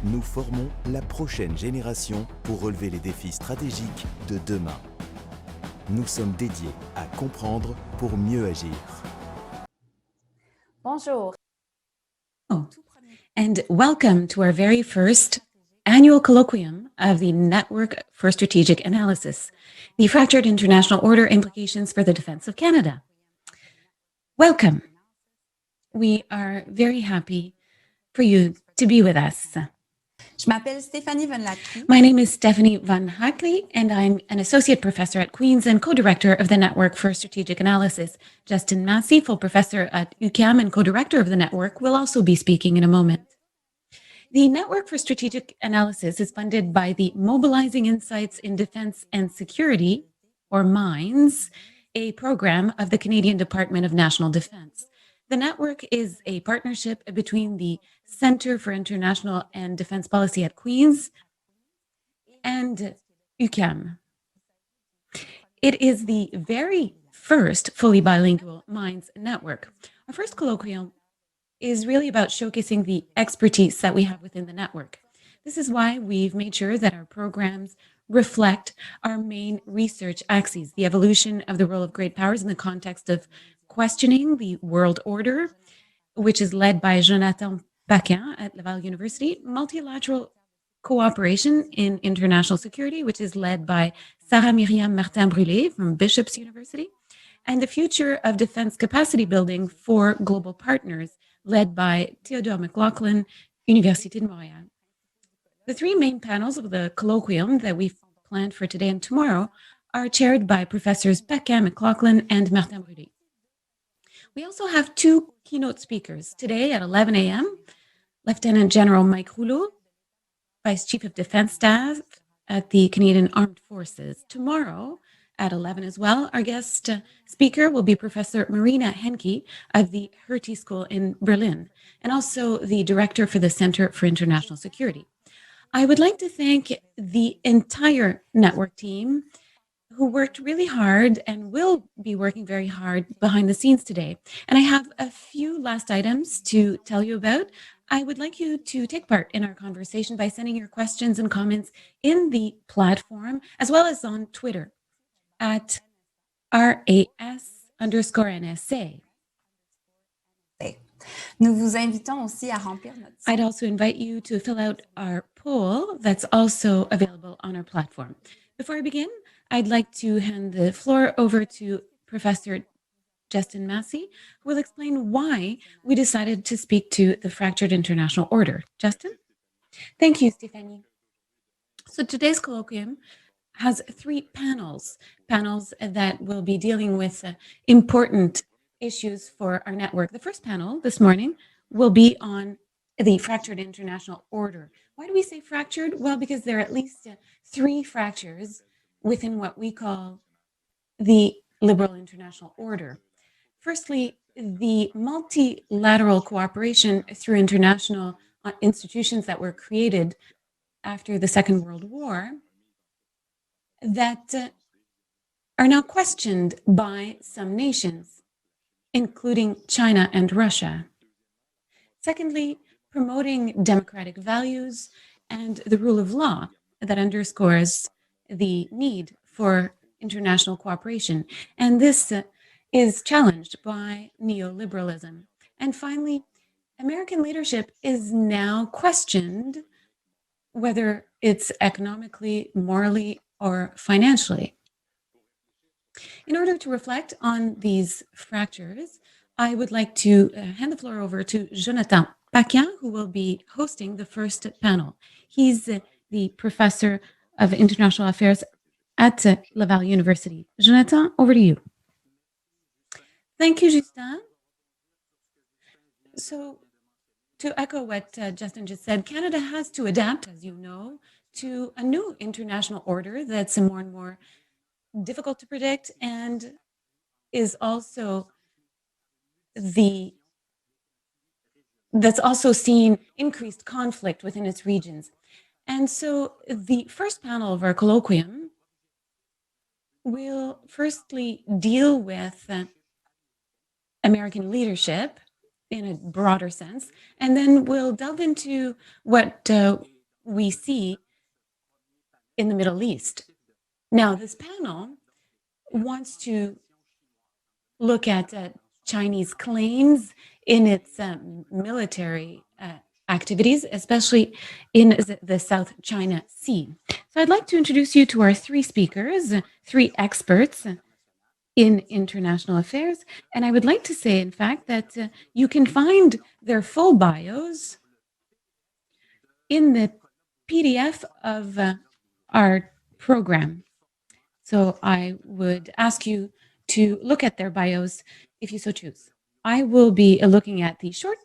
Nous formons la prochaine génération pour relever les défis stratégiques de demain. Nous sommes dédiés à comprendre pour mieux agir. Bonjour. And welcome to our very first annual colloquium of the Network for Strategic Analysis, the Fractured International Order Implications for the Defense of Canada. Welcome. We are very happy for you to be with us. Je m'appelle Stéphanie Van Lackie. My name is Stephanie Van Hackley, and I'm an associate professor at Queen's and co-director of the Network for Strategic Analysis. Justin Massey, full professor at UQAM and co-director of the network, will also be speaking in a moment. The Network for Strategic Analysis is funded by the Mobilizing Insights in Defense and Security, or MINDS, a program of the Canadian Department of National Defense. The network is a partnership between the Centre for International and Defense Policy at Queen's and UQAM. It is the very first fully bilingual MINDS network. Our first colloquium is really about showcasing the expertise that we have within the network. This is why we've made sure that our programs reflect our main research axes, the evolution of the role of great powers in the context of questioning the world order, which is led by Jonathan Paquin at ULaval University, multilateral cooperation in international security, which is led by Sarah Myriam Martin-Brûlé from Bishop's University, and the future of defense capacity building for global partners, led by Theodore McLaughlin, Université de Montréal. The three main panels of the colloquium that we've planned for today and tomorrow are chaired by Professors Paquin, McLaughlin, and Martin-Brûlé. We also have two keynote speakers. Today at 11 a.m., Lieutenant General Mike Rouleau, Vice Chief of Defense Staff at the Canadian Armed Forces. Tomorrow at 11 as well, our guest speaker will be Professor Marina Henke of the Hertie School in Berlin, and also the Director for the Center for International Security. I would like to thank the entire network team who worked really hard and will be working very hard behind the scenes today. And I have a few last items to tell you about. I would like you to take part in our conversation by sending your questions and comments in the platform, as well as on Twitter at RAS_NSA. Nous vous invitons aussi à remplir notre site. I'd also invite you to fill out our poll that's also available on our platform. Before I begin, I'd like to hand the floor over to Professor Justin Massey, who will explain why we decided to speak to the Fractured International Order. Justin? Thank you, Stephanie. So today's colloquium has three panels that will be dealing with important issues for our network. The first panel this morning will be on the Fractured International Order. Why do we say fractured? Well, because there are at least three fractures within what we call the liberal international order. Firstly, the multilateral cooperation through international institutions that were created after the Second World War that are now questioned by some nations, including China and Russia. Secondly, promoting democratic values and the rule of law that underscores the need for international cooperation. And this is challenged by neoliberalism. And finally, American leadership is now questioned, whether it's economically, morally, or financially. In order to reflect on these fractures, I would like to hand the floor over to Jonathan Paquin, who will be hosting the first panel. He's the professor of International Affairs at ULaval University. Jonathan, over to you. Thank you, Justin. So, to echo what Justin just said, Canada has to adapt, as you know, to a new international order that's more and more difficult to predict and is also that's also seen increased conflict within its regions. And so the first panel of our colloquium will firstly deal with American leadership in a broader sense, and then we'll delve into what we see in the Middle East. Now, this panel wants to look at Chinese claims in its military activities, especially in the South China Sea. So I'd like to introduce you to our three speakers, three experts in international affairs. And I would like to say, in fact, that you can find their full bios in the PDF of our program. So I would ask you to look at their bios if you so choose. I will be looking at the short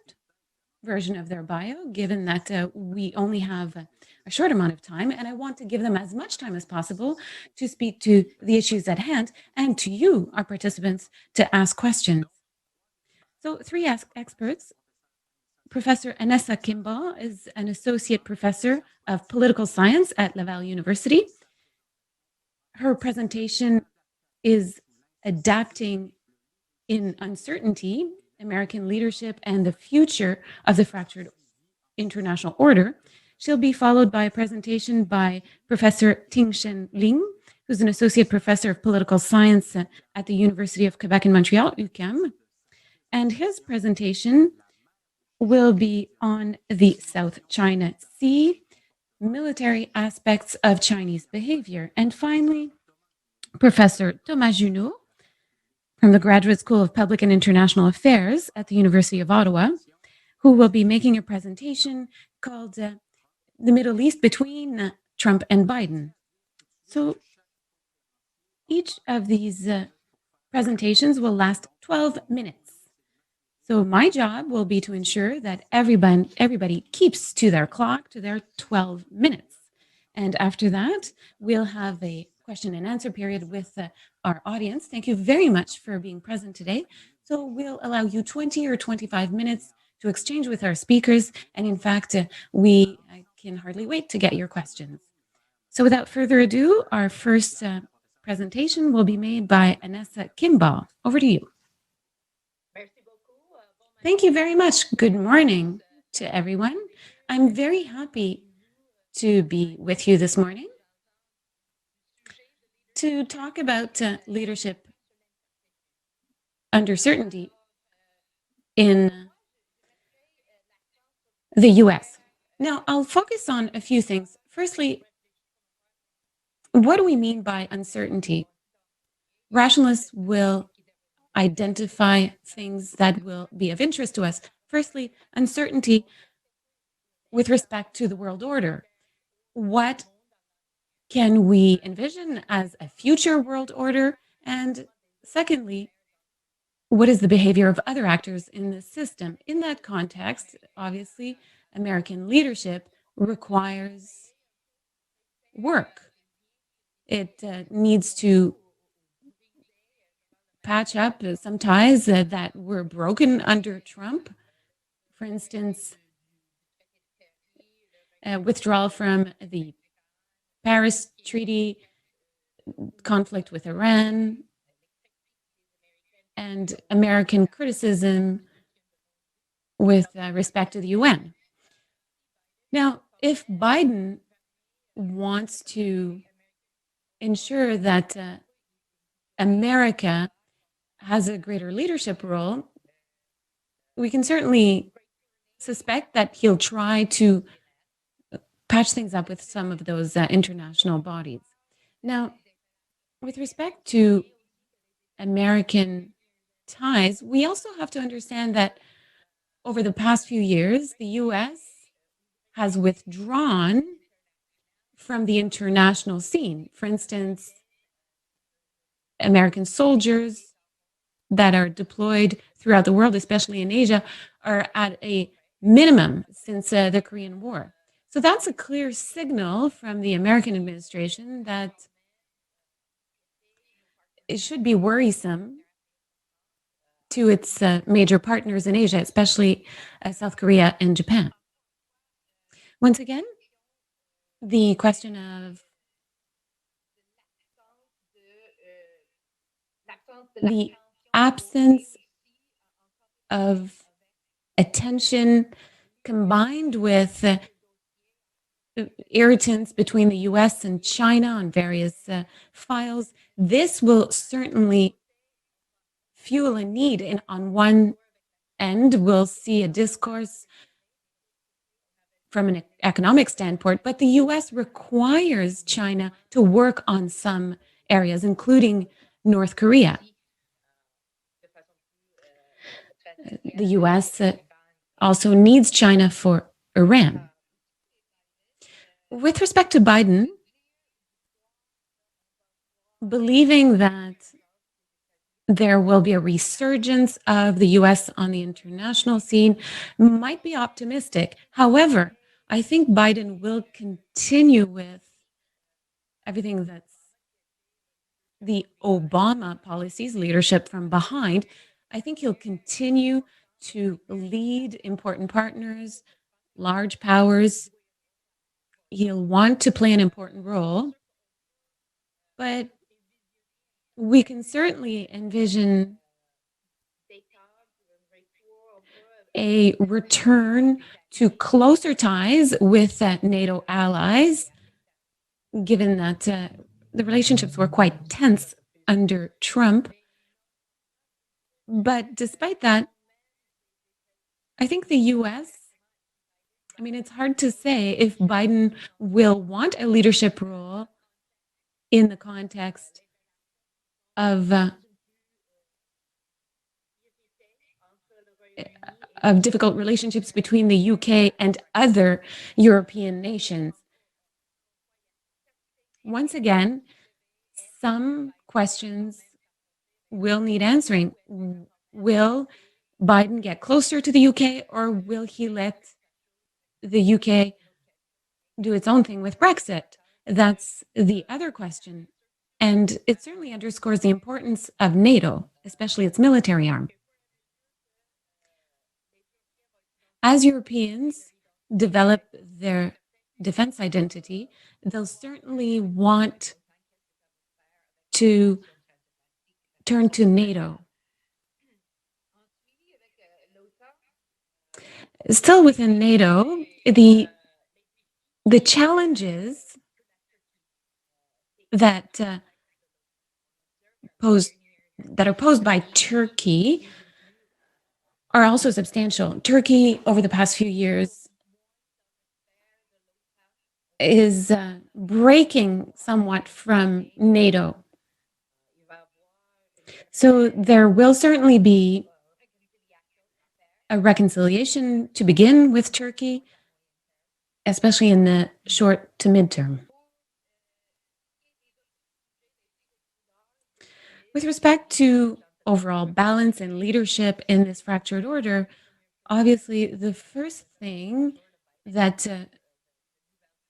version of their bio, given that we only have a short amount of time, and I want to give them as much time as possible to speak to the issues at hand and to you, our participants, to ask questions. So three experts. Professor Anessa Kimball is an associate professor of political science at ULaval University. Her presentation is Adapting in Uncertainty, American Leadership and the Future of the Fractured International Order. She'll be followed by a presentation by Professor Ting-Sheng Lin, who's an associate professor of political science at the University of Quebec in Montreal, UQAM. And his presentation will be on the South China Sea, military aspects of Chinese behavior. And finally, Professor Thomas Juneau from the Graduate School of Public and International Affairs at the University of Ottawa, who will be making a presentation called The Middle East Between Trump and Biden. So each of these presentations will last 12 minutes. So my job will be to ensure that everybody keeps to their clock, to their 12 minutes. And after that, we'll have a question and answer period with our audience. Thank you very much for being present today. So we'll allow you 20 or 25 minutes to exchange with our speakers. And in fact, we can hardly wait to get your questions. So without further ado, our first presentation will be made by Anessa Kimball. Over to you. Thank you very much. Good morning to everyone. I'm very happy to be with you this morning to talk about leadership under certainty in the US. Now, I'll focus on a few things. Firstly, what do we mean by uncertainty? Rationalists will identify things that will be of interest to us. Firstly, uncertainty with respect to the world order. What can we envision as a future world order? And secondly, what is the behavior of other actors in the system? In that context, obviously, American leadership requires work. It needs to patch up some ties that were broken under Trump. For instance, withdrawal from the Paris Treaty, conflict with Iran, and American criticism with respect to the UN. Now, if Biden wants to ensure that America has a greater leadership role, we can certainly suspect that he'll try to patch things up with some of those international bodies. Now, with respect to American ties, we also have to understand that over the past few years, the US has withdrawn from the international scene. For instance, American soldiers that are deployed throughout the world, especially in Asia, are at a minimum since the Korean War. So that's a clear signal from the American administration that it should be worrisome to its major partners in Asia, especially South Korea and Japan. Once again, the question of the absence of attention combined with irritants between the US and China on various files, this will certainly fuel a need. And on one end, we'll see a discourse from an economic standpoint, but the US requires China to work on some areas, including North Korea. The US also needs China for Iran. With respect to Biden, believing that there will be a resurgence of the US on the international scene might be optimistic. However, I think Biden will continue with everything that's the Obama policies, leadership from behind. I think he'll continue to lead important partners, large powers. He'll want to play an important role, but we can certainly envision a return to closer ties with NATO allies, given that the relationships were quite tense under Trump. But despite that, I think the US, I mean, it's hard to say if Biden will want a leadership role in the context of difficult relationships between the UK and other European nations. Once again, some questions will need answering. Will Biden get closer to the UK, or will he let the UK do its own thing with Brexit? That's the other question. And it certainly underscores the importance of NATO, especially its military arm. As Europeans develop their defense identity, they'll certainly want to turn to NATO. Still within NATO, the challenges that are posed by Turkey are also substantial. Turkey, over the past few years, is breaking somewhat from NATO. So there will certainly be a reconciliation to begin with Turkey, especially in the short to midterm. With respect to overall balance and leadership in this fractured order, obviously the first thing that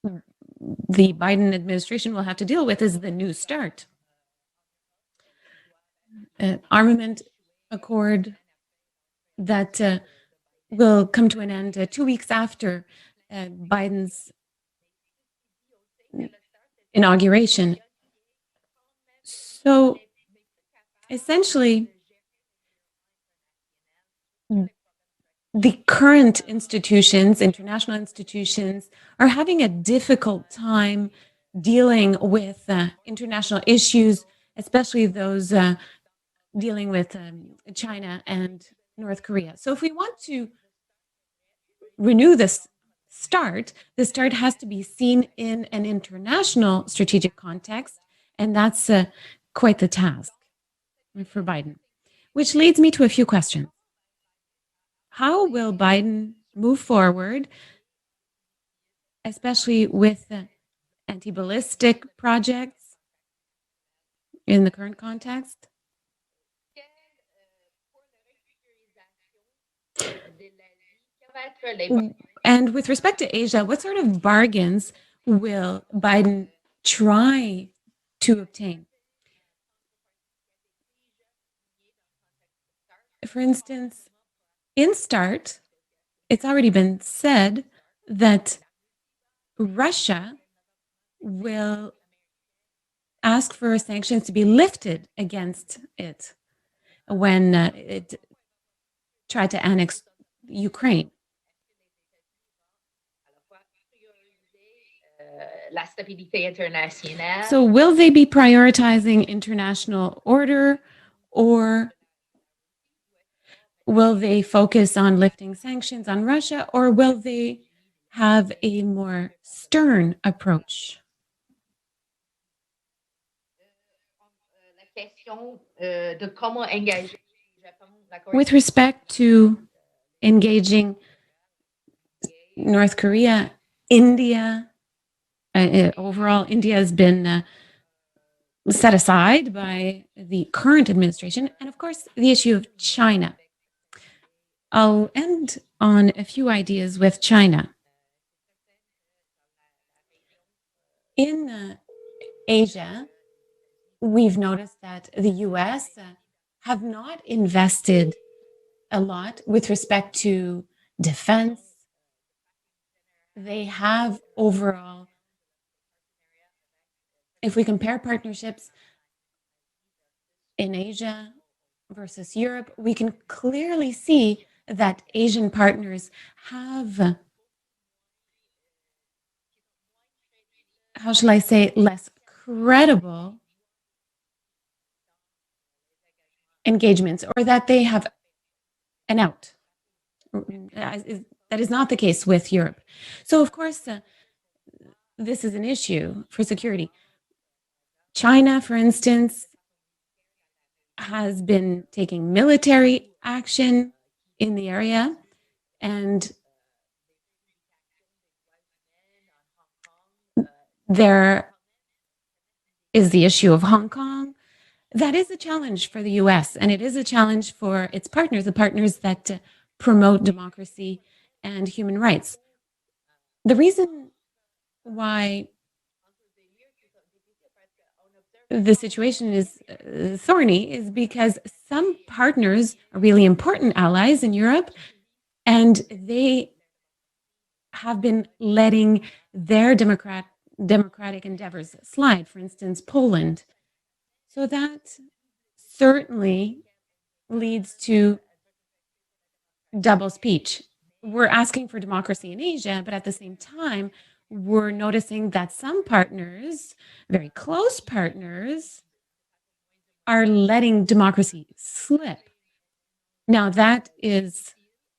the Biden administration will have to deal with is the New START. An armament accord that will come to an end 2 weeks after Biden's inauguration. So essentially, the current institutions, international institutions, are having a difficult time dealing with international issues, especially those dealing with China and North Korea. So if we want to renew this START, the START has to be seen in an international strategic context, and that's quite the task for Biden. Which leads me to a few questions. How will Biden move forward, especially with anti-ballistic projects in the current context? And with respect to Asia, what sort of bargains will Biden try to obtain? For instance, in START, it's already been said that Russia will ask for sanctions to be lifted against it when it tried to annex Ukraine. So will they be prioritizing international order, or will they focus on lifting sanctions on Russia, or will they have a more stern approach? With respect to engaging North Korea, India, overall, India has been set aside by the current administration, and of course, the issue of China. I'll end on a few ideas with China. In Asia, we've noticed that the US have not invested a lot with respect to defense. They have overall, if we compare partnerships in Asia versus Europe, we can clearly see that Asian partners have, how shall I say, less credible engagements, or that they have an out. That is not the case with Europe. So, of course, this is an issue for security. China, for instance, has been taking military action in the area, and there is the issue of Hong Kong. That is a challenge for the US, and it is a challenge for its partners, the partners that promote democracy and human rights. The reason why the situation is thorny is because some partners are really important allies in Europe, and they have been letting their democratic endeavors slide, for instance, Poland. So that certainly leads to double speech. We're asking for democracy in Asia, but at the same time, we're noticing that some partners, very close partners, are letting democracy slip. Now, that is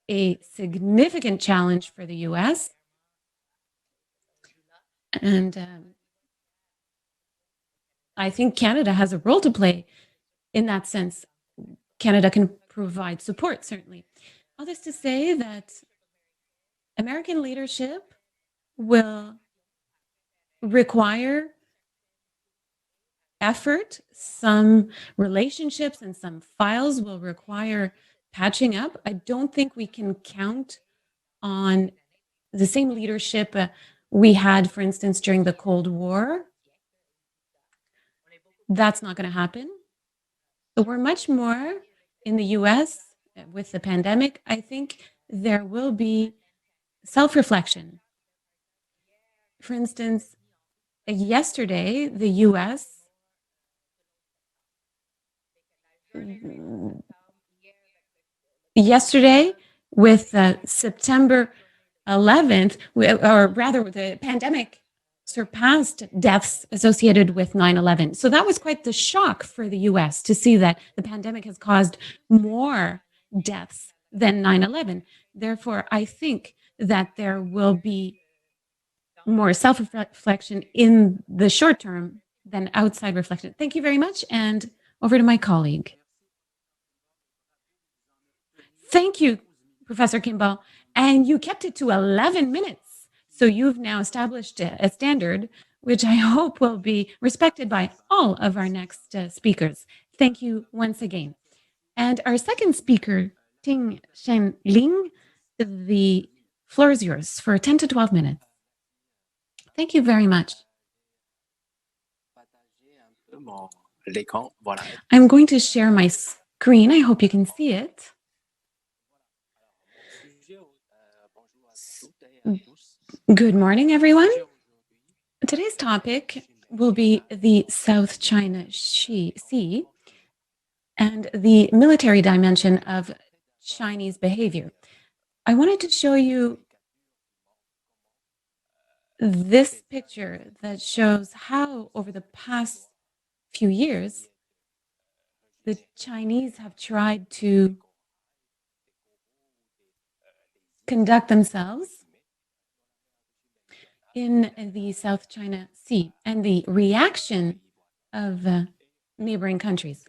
a significant challenge for the US. And I think Canada has a role to play in that sense. Canada can provide support, certainly. All this to say that American leadership will require effort. Some relationships and some files will require patching up. I don't think we can count on the same leadership we had, for instance, during the Cold War. That's not going to happen. But we're much more in the US with the pandemic. I think there will be self-reflection. For instance, yesterday, the US with September 11th, or rather the pandemic surpassed deaths associated with 9/11. So that was quite the shock for the US to see that the pandemic has caused more deaths than 9/11. Therefore, I think that there will be more self-reflection in the short term than outside reflection. Thank you very much, and over to my colleague. Thank you, Professor Kimball. And you kept it to 11 minutes. So you've now established a standard, which I hope will be respected by all of our next speakers. Thank you once again. And our second speaker, Ting-Sheng Lin, the floor is yours for 10 to 12 minutes. Thank you very much. I'm going to share my screen. I hope you can see it. Good morning, everyone. Today's topic will be the South China Sea and the military dimension of Chinese behavior. I wanted to show you this picture that shows how, over the past few years, the Chinese have tried to conduct themselves in the South China Sea and the reaction of neighboring countries.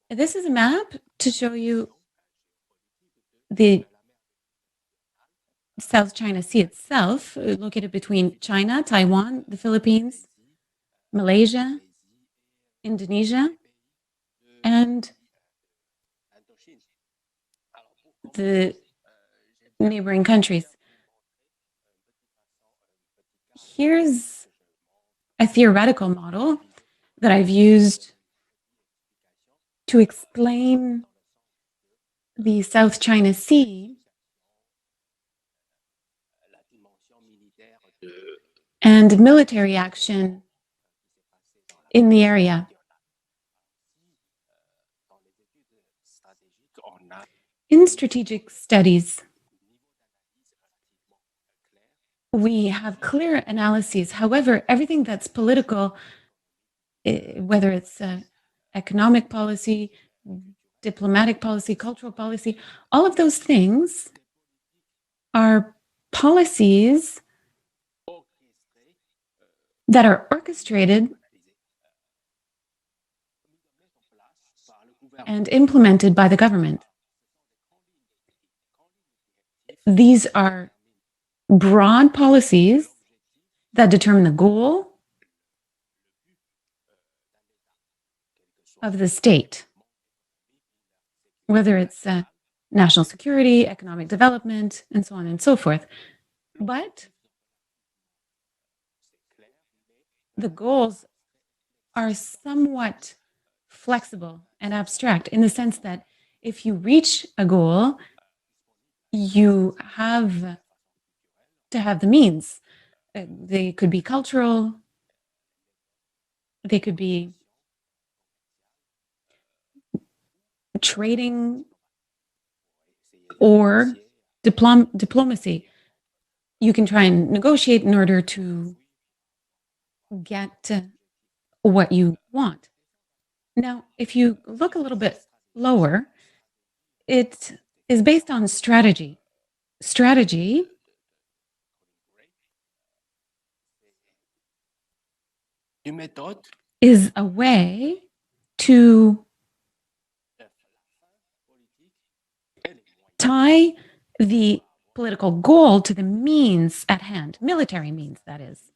This is a map to show you the South China Sea itself, located between China, Taiwan, the Philippines, Malaysia, Indonesia, and the neighboring countries. Here's a theoretical model that I've used to explain the South China Sea and military action in the area. In strategic studies, we have clear analyses. However, everything that's political, whether it's economic policy, diplomatic policy, cultural policy, all of those things are policies that are orchestrated and implemented by the government. These are broad policies that determine the goal of the state, whether it's national security, economic development, and so on and so forth. But the goals are somewhat flexible and abstract in the sense that if you reach a goal, you have to have the means. They could be cultural, they could be trading or diplomacy. You can try and negotiate in order to get what you want. Now, if you look a little bit lower, it is based on strategy. Strategy is a way to tie the political goal to the means at hand, military means, that is.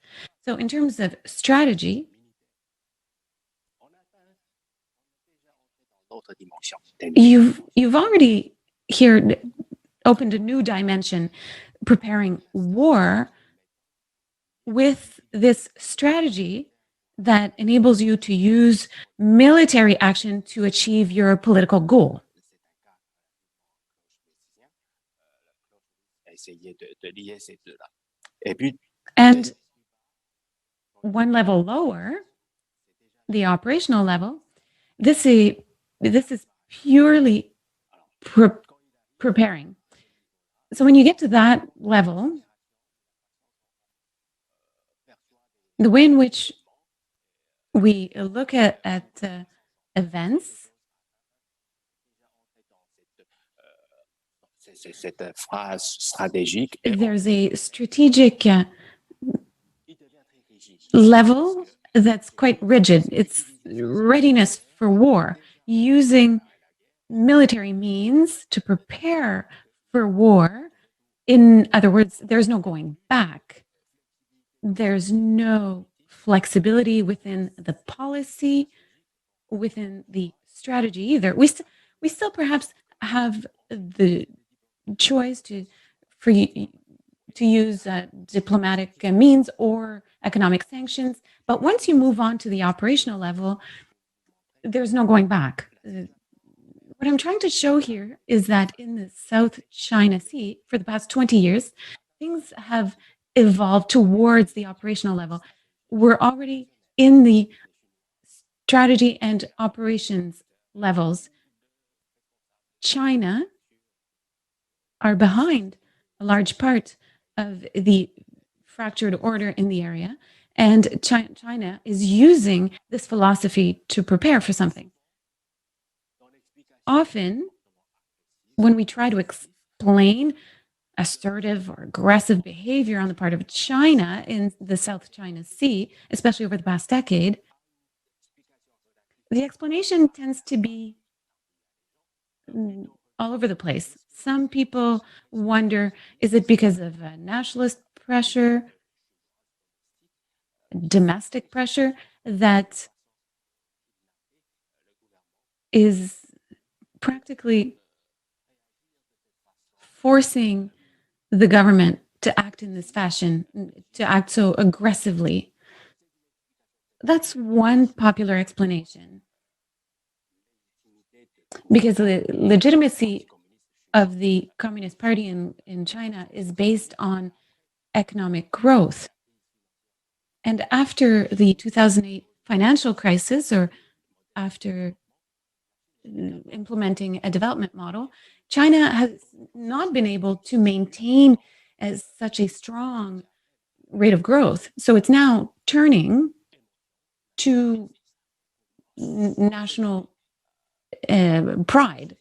So in terms of strategy, you've already here opened a new dimension, preparing war with this strategy that enables you to use military action to achieve your political goal. And one level lower, the operational level, this is purely preparing. So when you get to that level, the way in which we look at events, there's a strategic level that's quite rigid. It's readiness for war, using military means to prepare for war. In other words, there's no going back. There's no flexibility within the policy, within the strategy either. We still perhaps have the choice to use diplomatic means or economic sanctions. But once you move on to the operational level, there's no going back. What I'm trying to show here is that in the South China Sea, for the past 20 years, things have evolved towards the operational level. We're already in the strategy and operations levels. China are behind a large part of the fractured order in the area. And China is using this philosophy to prepare for something. Often, when we try to explain assertive or aggressive behavior on the part of China in the South China Sea, especially over the past decade, the explanation tends to be all over the place. Some people wonder, is it because of nationalist pressure, domestic pressure that is practically forcing the government to act in this fashion, to act so aggressively? That's one popular explanation. Because the legitimacy of the Communist Party in China is based on economic growth. And after the 2008 financial crisis, or after implementing a development model, China has not been able to maintain as such a strong rate of growth. So it's now turning to national pride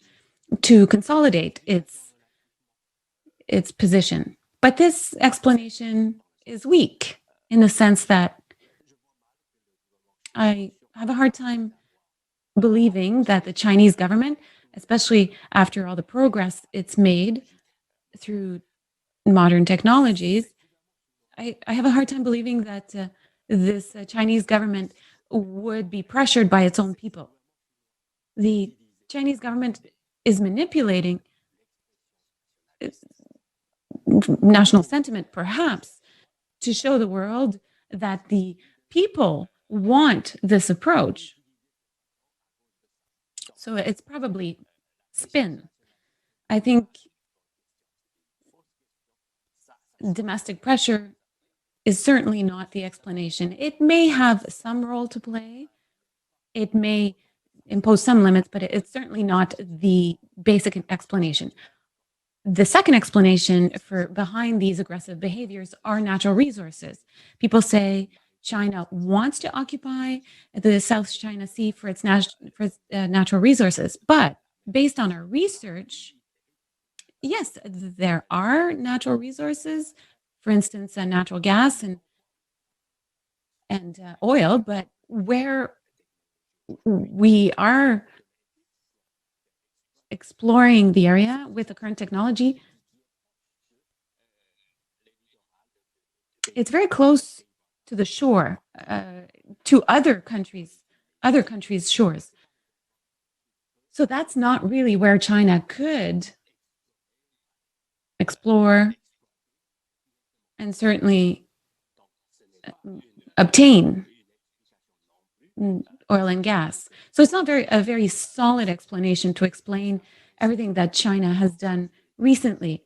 to consolidate its position. But this explanation is weak in the sense that I have a hard time believing that the Chinese government, especially after all the progress it's made through modern technologies, I have a hard time believing that this Chinese government would be pressured by its own people. The Chinese government is manipulating national sentiment, perhaps, to show the world that the people want this approach. So it's probably spin. I think domestic pressure is certainly not the explanation. It may have some role to play. It may impose some limits, but it's certainly not the basic explanation. The second explanation for behind these aggressive behaviors are natural resources. People say China wants to occupy the South China Sea for its natural resources, but based on our research, yes, there are natural resources, for instance, natural gas and oil, but where we are exploring the area with the current technology, it's very close to the shore, to other countries' shores. So that's not really where China could explore and certainly obtain oil and gas. So it's not a very solid explanation to explain everything that China has done recently,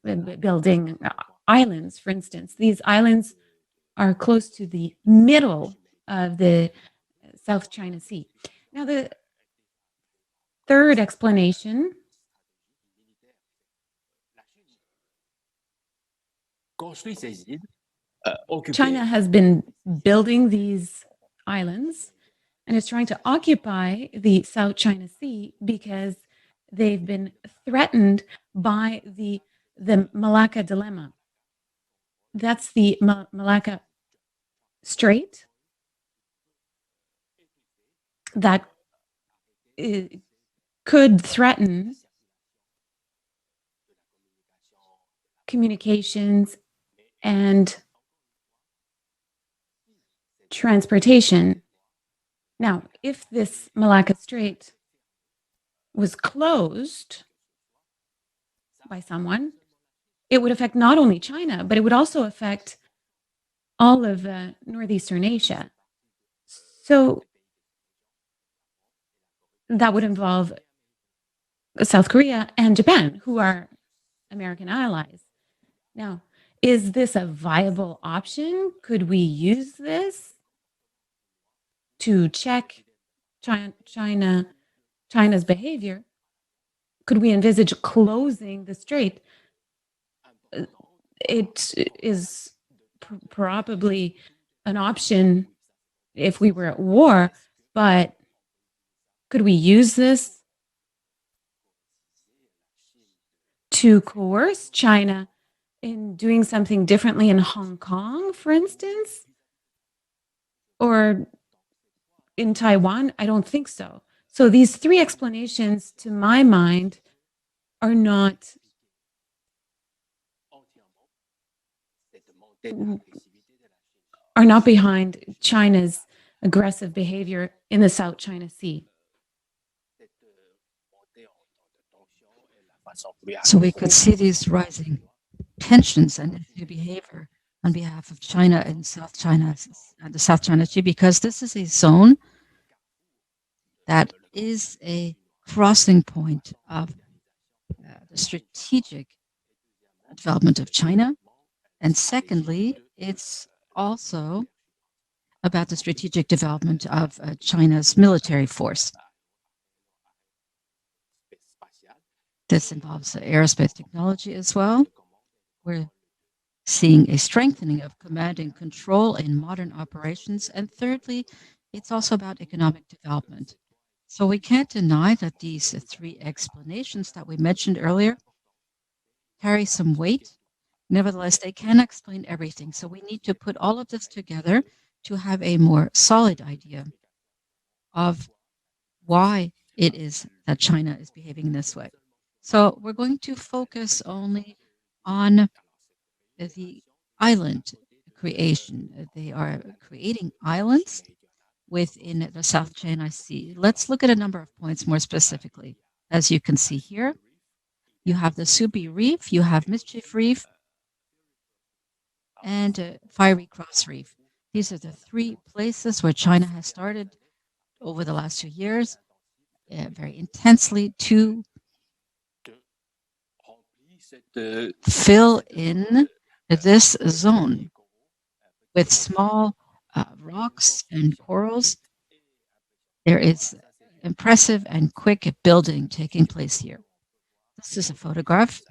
building islands, for instance. These islands are close to the middle of the South China Sea. Now, the third explanation, China has been building these islands and is trying to occupy the South China Sea because they've been threatened by the Malacca dilemma. That's the Malacca Strait that could threaten communications and transportation. Now, if this Malacca Strait was closed by someone, it would affect not only China, but it would also affect all of Northeastern Asia. So that would involve South Korea and Japan, who are American allies. Now, is this a viable option? Could we use this to check China's behavior? Could we envisage closing the strait it is probably an option if we were at war, but could we use this to coerce China in doing something differently in Hong Kong, for instance? Or in Taiwan? I don't think so. So these three explanations, to my mind, are not behind China's aggressive behavior in the South China Sea. So we could see these rising tensions and new behavior on behalf of China and South China, the South China Sea, because this is a zone that is a crossing point of the strategic development of China. And secondly, it's also about the strategic development of China's military force. This involves aerospace technology as well. We're seeing a strengthening of command and control in modern operations. And thirdly, it's also about economic development. So we can't deny that these three explanations that we mentioned earlier carry some weight. Nevertheless, they can explain everything. So we need to put all of this together to have a more solid idea of why it is that China is behaving this way. So we're going to focus only on the island creation. They are creating islands within the South China Sea. Let's look at a number of points more specifically. As you can see here, you have the Subi Reef, you have Mischief Reef, and Fiery Cross Reef. These are the three places where China has started over the last 2 years very intensely to fill in this zone with small rocks and corals. There is impressive and quick building taking place here. This is a photograph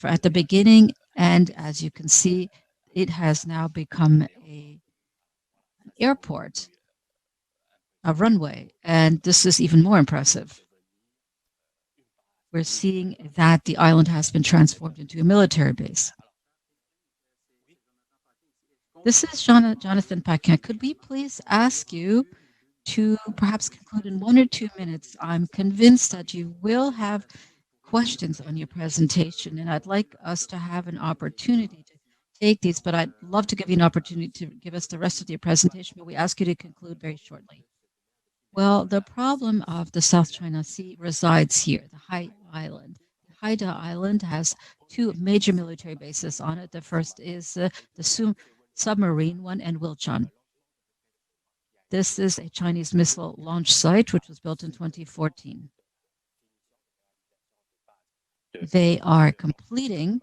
at the beginning, and as you can see, it has now become an airport, a runway, and this is even more impressive. We're seeing that the island has been transformed into a military base. This is Jonathan Paquin. Could we please ask you to perhaps conclude in 1 or 2 minutes? I'm convinced that you will have questions on your presentation, and I'd like us to have an opportunity to take these, but I'd love to give you an opportunity to give us the rest of your presentation, but we ask you to conclude very shortly. Well, the problem of the South China Sea resides here, the Hai Island. Haida Island has two major military bases on it. The first is the submarine one and Wilchan. This is a Chinese missile launch site, which was built in 2014. They are completing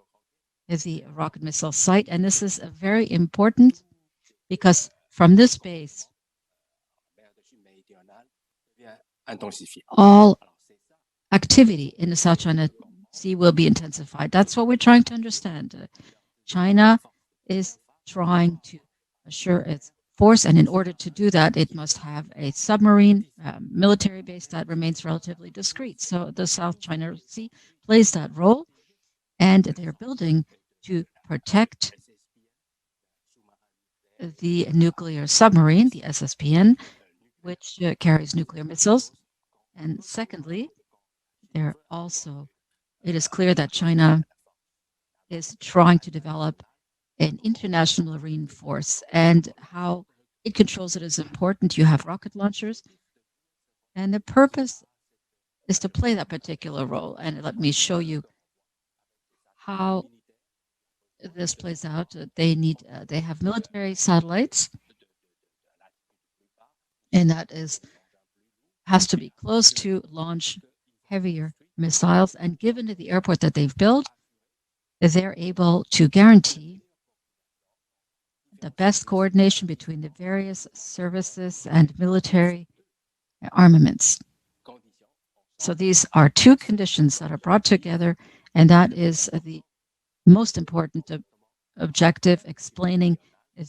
the rocket missile site, and this is very important because from this base, all activity in the South China Sea will be intensified. That's what we're trying to understand. China is trying to assure its force, and in order to do that, it must have a submarine military base that remains relatively discreet. So the South China Sea plays that role, and they're building to protect the nuclear submarine, the SSPN, which carries nuclear missiles. And secondly, it is clear that China is trying to develop an international marine force, and how it controls it is important. You have rocket launchers, and the purpose is to play that particular role. And let me show you how this plays out. They have military satellites, and that has to be close to launch heavier missiles. And given the airport that they've built, they're able to guarantee the best coordination between the various services and military armaments. So these are two conditions that are brought together, and that is the most important objective, explaining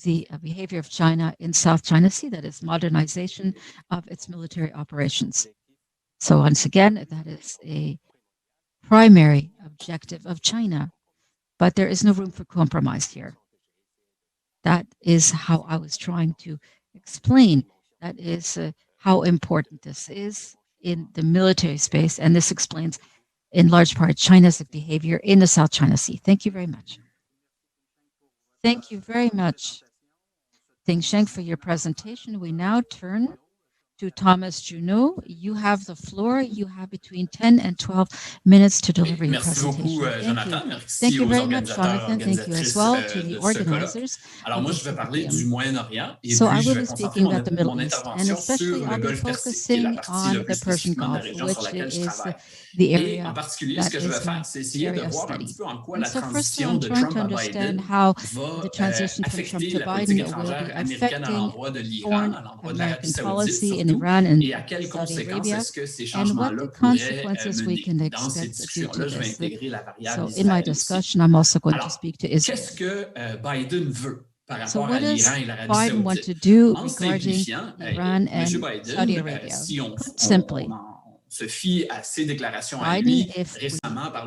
the behavior of China in South China Sea, that is modernization of its military operations. So once again, that is a primary objective of China, but there is no room for compromise here. That is how I was trying to explain. That is how important this is in the military space, and this explains in large part China's behavior in the South China Sea. Thank you very much. Thank you very much, Ting-Sheng, for your presentation. We now turn to Thomas Juneau. You have the floor. You have between 10 and 12 minutes to deliver your presentation. Thank you very much, Jonathan. Thank you as well to the organizers. So I will be speaking about the Middle East, and especially I'll be focusing on the Persian Gulf, which is the area that is my area of study. And so first of all, I'm trying to understand how the transition from Trump to Biden will be affecting foreign American policy in Iran and Saudi Arabia, and what the consequences we can expect due to this. So in my discussion, I'm also going to speak to Israel. So what does Biden want to do regarding Iran and Saudi Arabia? Put simply, Biden, if we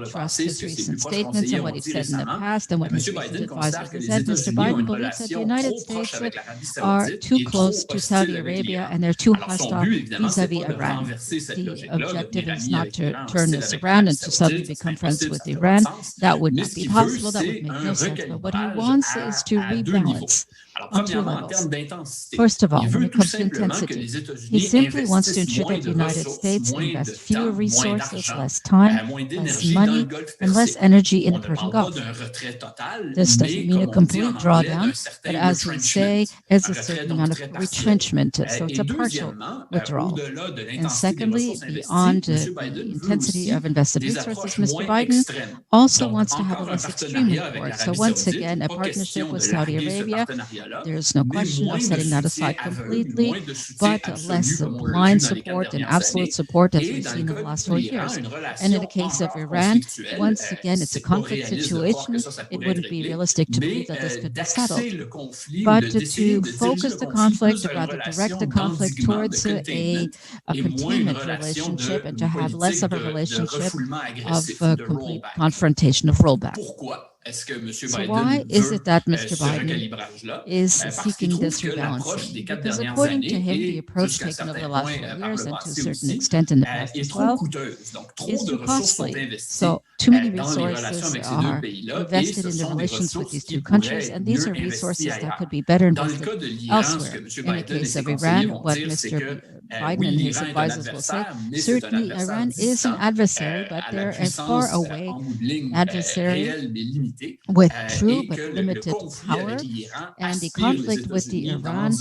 trust his recent statements and what he said in the past and what his recent advisors have said, Mr. Biden believes that the United States are too close to Saudi Arabia and they're too hostile vis-a-vis Iran. The objective is not to turn this around and to suddenly become friends with Iran. That would not be possible. That would make no sense. But what he wants is to rebalance on two levels. First of all, when it comes to intensity, he simply wants to ensure that the United States invest fewer resources, less time, less money, and less energy in the Persian Gulf. This doesn't mean a complete drawdown, but as we say, it's a certain amount of retrenchment, so it's a partial withdrawal. And secondly, beyond the intensity of invested resources, Mr. Biden also wants to have a less extreme report. So once again, a partnership with Saudi Arabia. There's no question of setting that aside completely, but less blind support and absolute support as we've seen in the last 4 years. And in the case of Iran, once again, it's a conflict situation. It wouldn't be realistic to believe that this could be settled. But to focus the conflict, or rather direct the conflict towards a containment relationship and to have less of a relationship of complete confrontation, of rollback. So why is it that Mr. Biden is seeking this rebalancing? Because according to him, the approach taken over the last 4 years and to a certain extent in the past as well is too costly. So too many resources are invested in the relations with these two countries, and these are resources that could be better invested elsewhere. In the case of Iran, what Mr. Biden and his advisors will say, certainly Iran is an adversary, but they're a far away adversary with true but limited power, and the conflict with the Iran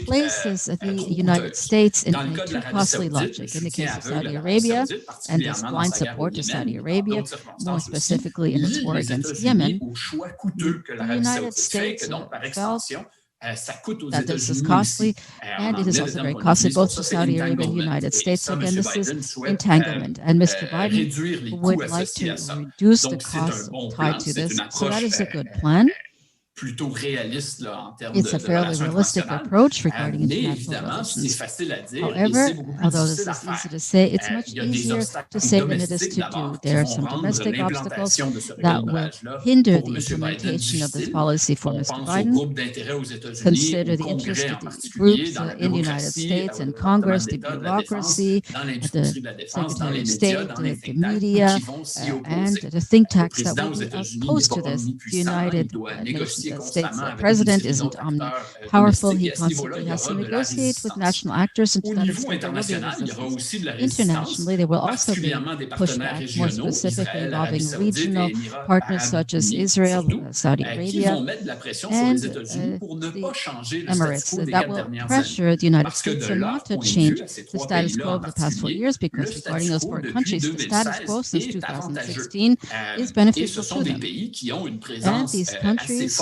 places the United States in a too costly logic. In the case of Saudi Arabia and this blind support to Saudi Arabia, more specifically in its war against Yemen, the United States felt that this is costly, and it is also very costly both to Saudi Arabia and the United States. So again, this is entanglement, and Mr. Biden would like to reduce the costs tied to this. So that is a good plan. It's a fairly realistic approach regarding international relations. However, although this is easy to say, it's much easier to say than it is to do. There are some domestic obstacles that will hinder the implementation of this policy for Mr. Biden. Consider the interest of the groups in the United States and Congress, the bureaucracy, the Secretary of State, the media, and the think tanks that will be opposed to this. The United Nations States president isn't omnipowerful. He constantly has to negotiate with national actors, and to that extent there will be resistance. Internationally, there will also be pushback, more specifically involving regional partners such as Israel, Saudi Arabia, and the Emirates, that will pressure the United States not to change the status quo of the past 4 years, because regarding those 4 countries, the status quo since 2016 is beneficial to them. And these countries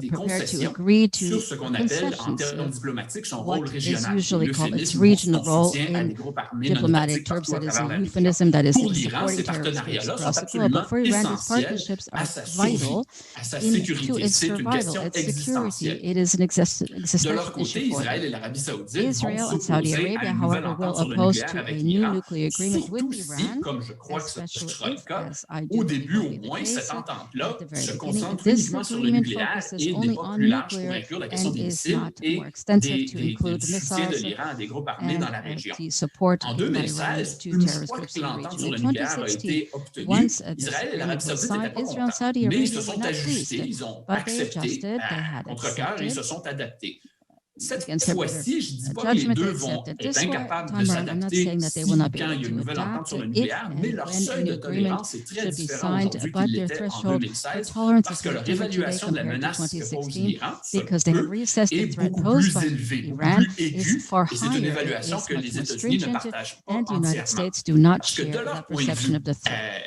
des prepared to concessions agree to sur ce qu'on appelle en concessions termes of diplomatiques son what rôle is régional. usually called its L'euphémisme regional pour son role soutien à in des groupes armés non diplomatic étatiques terms. partout à That is travers a la région. euphemism that is Pour in l'Iran, ces supporting terrorist groups partenariats-là across sont the globe. But absolument for Iran, these essentiels partnerships à are sa vital survie, à sa to sécurité. its C'est une survival, question its security. existentielle. It is an De leur existential côté, issue for Israël them. et l'Arabie saoudite vont Israel and Saudi s'opposer à Arabia, une nouvelle however, will entente sur le oppose nucléaire to avec a new l'Iran, nuclear agreement with surtout si, Iran, comme je crois que ce especially sera le if, cas, as I au do believe début will au be the moins, case, cette at entente-là the very se beginning, concentre this uniquement sur le agreement nucléaire focuses et n'est only pas on plus large pour nuclear inclure la question and des is missiles not et more extensive to du include soutien de missiles l'Iran à des groupes armés and dans la région. the support En given by Iran 2016, to une terrorist fois groups que in the l'entente region. sur In le nucléaire a 2016, été obtenue, once this Israël et l'Arabie agreement was saoudite n'étaient signed, pas Israel and contents, Saudi mais ils se Arabia were sont not ajustés, pleased, ils ont but they accepté adjusted, they à had contre-cœur et ils accepted se sont adaptés. Cette against their better fois-ci, je ne dis pas que les judgment, deux they vont accepted. être This incapables de time around, I'm not s'adapter saying that they si, will not be quand il y a able une to nouvelle entente adapt sur le if nucléaire, mais and leur when seuil an de agreement tolérance est très should be différent signed, aujourd'hui but qu'il their l'était en threshold for 2016 tolerance parce is que leur different today évaluation de la compared to menace que pose 2016 l'Iran, selon because they have eux, reassessed the est threat beaucoup posed plus by élevée, beaucoup Iran plus is aiguë, far et c'est une higher, évaluation is que much les more États-Unis ne stringent, partagent pas and the United entièrement. States do not Parce que de share leur that point de perception vue, of the threat.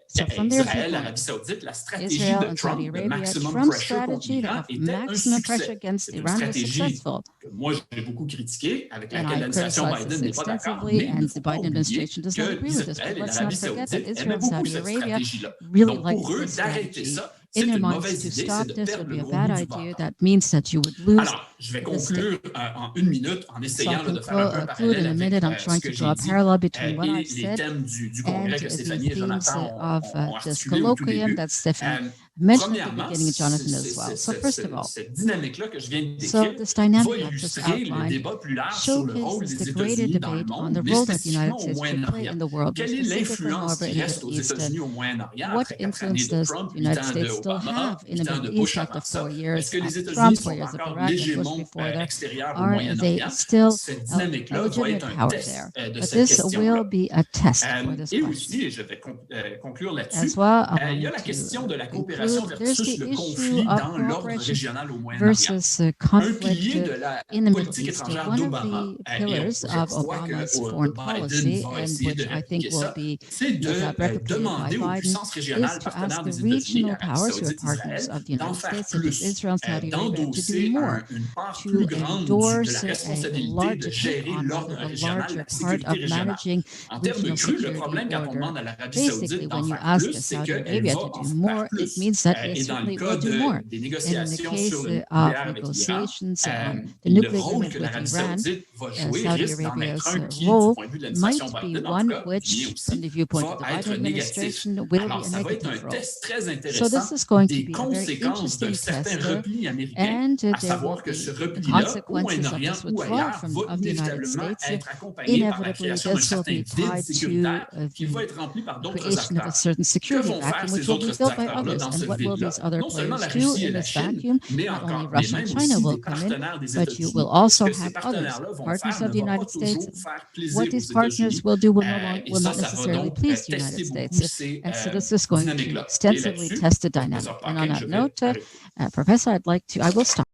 So from their Israël, viewpoint, l'Arabie Saoudite, la stratégie Israel de and Saudi Trump, de Arabia, maximum Trump's pressure contre strategy l'Iran, of était un maximum pressure succès. against C'est une Iran was stratégie successful. que moi, j'ai beaucoup critiquée, avec And laquelle I l'administration criticized Biden this n'est pas d'accord, extensively, mais il ne and faut the pas Biden oublier administration does not que agree with this. Israël But et let's l'Arabie not forget that Saoudite Israel aimaient and beaucoup Saudi cette Arabia stratégie-là. really Donc, like pour eux, this d'arrêter strategy. ça, In c'est their une minds, mauvaise to idée, c'est stop de this would perdre be le a gros bad bout du idea. bâton. That means that you would lose Alors, je vais the stick. conclure en une minute en So I essayant can de faire un peu un conclude parallèle in a avec minute. I'm ce trying que to j'ai draw a dit parallel between what et I've les said thèmes du and congrès que the Stéphanie et themes Jonathan of ont this articulés au tout colloquium début. that Stephanie mentioned at the Premièrement, beginning, Jonathan as well. So first of all, cette dynamique-là que je viens de so décrire this dynamic va I've just illustrer le outlined débat plus large sur le rôle showcases des the greater États-Unis dans le debate on monde, the mais role that the United spécifiquement au States should play Moyen-Orient. in the world, but Quelle est specifically, l'influence however, qui in the reste aux Middle East. États-Unis au Moyen-Orient What après 4 influence années de does Trump, the 8 United ans de States still Obama, have in 8 the ans de Middle East Bush after avant ça? 4 years Est-ce que les after États-Unis Trump, 4 sont years of encore Barack, and Bush légèrement before there? extérieurs au Are they Moyen-Orient? still Cette a dynamique-là va legitimate être un power test there? de But cette this question-là. will be a test for this Et question. aussi, et je vais conclure là-dessus, As well, il y a la question de la coopération conclude, there's versus the le issue conflit of dans l'ordre cooperation régional au Moyen-Orient. versus Un conflict pilier de la in the Middle politique East. étrangère One of d'Obama, the et pillars je of crois que Obama's foreign Biden policy, va and essayer which de I répliquer think will ça, be c'est de replicated by demander aux Biden, puissances is régionales to ask partenaires the des États-Unis, regional l'Arabie powers who are Saoudite, partners Israël, of the United d'en faire States, such as plus, Israel and Saudi Arabia, to do d'endosser more, une part to plus grande de endorse la a responsabilité larger de take gérer on l'ordre rather a régional, larger la part sécurité of régionale. managing En termes de regional cru, le security problème quand on order. demande à l'Arabie Basically, Saoudite d'en when you faire ask plus, c'est Saudi qu'elle Arabia va to en do faire more, it plus. means that it Et dans le certainly cas will do more. des And in the négociations case sur le of nucléaire avec l'Iran, negotiations on the le nuclear rôle agreement que with l'Arabie Iran, Saoudite va jouer Saudi risque d'en être Arabia's un qui, du role point de vue de l'administration might be Biden, en tout one cas, which, bien from aussi, the viewpoint of va the Biden être négatif. administration, will Alors, be a ça va être un negative role. test très So intéressant this is going to des be a very conséquences d'un interesting certain test, repli américain, and à there will savoir que be ce the repli-là, au consequences of Moyen-Orient this ou withdrawal ailleurs, va of the United inévitablement States. être accompagné par la Inevitably, création d'un this will certain be vide tied sécuritaire to qui va être rempli par d'autres creation of a acteurs. certain Que security vont faire vacuum, which ces will be autres filled by acteurs-là others. dans And ce what will vide-là? these other Non seulement la players do Russie et in la this Chine, vacuum? mais Not only encore, mais Russia and même China aussi will des come in, partenaires des but you États-Unis. will also Ce que ces have others. partenaires-là vont Partners faire of the ne va pas United States. toujours faire plaisir What aux these partners États-Unis. will do will Et not ça va necessarily donc please the United tester States. beaucoup ces And so this is going to dynamiques-là. Et extensively là-dessus, test the dynamic. professeur And on Paquin, that je vais note, arrêter. Professor, I will stop.